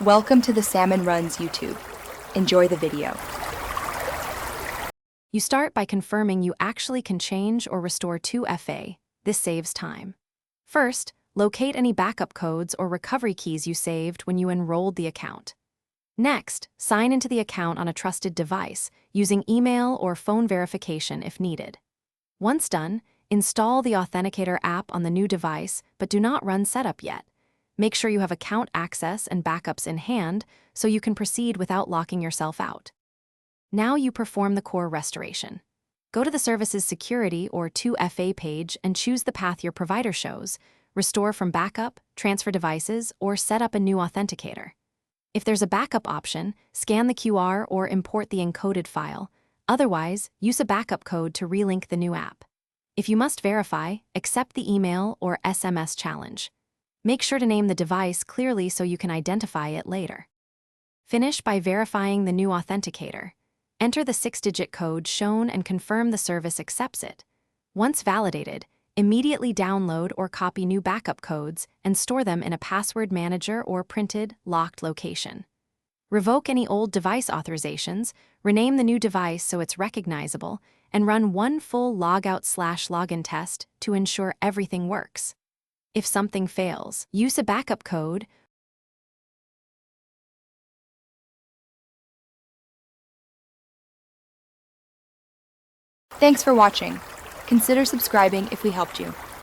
Welcome to the Salmon Runs YouTube. Enjoy the video. You start by confirming you actually can change or restore 2FA. This saves time. First, locate any backup codes or recovery keys you saved when you enrolled the account. Next, sign into the account on a trusted device, using email or phone verification if needed. Once done, install the Authenticator app on the new device, but do not run setup yet. Make sure you have account access and backups in hand so you can proceed without locking yourself out. Now you perform the core restoration. Go to the service's security or 2FA page and choose the path your provider shows: restore from backup, transfer devices, or set up a new authenticator. If there's a backup option, scan the QR or import the encoded file. Otherwise, use a backup code to relink the new app. If you must verify, accept the email or SMS challenge. Make sure to name the device clearly so you can identify it later. Finish by verifying the new authenticator. Enter the 6-digit code shown and confirm the service accepts it. Once validated, immediately download or copy new backup codes and store them in a password manager or printed, locked location. Revoke any old device authorizations, rename the new device so it's recognizable, and run one full logout/login test to ensure everything works. If something fails, use a backup code. Thanks for watching. Consider subscribing if we helped you.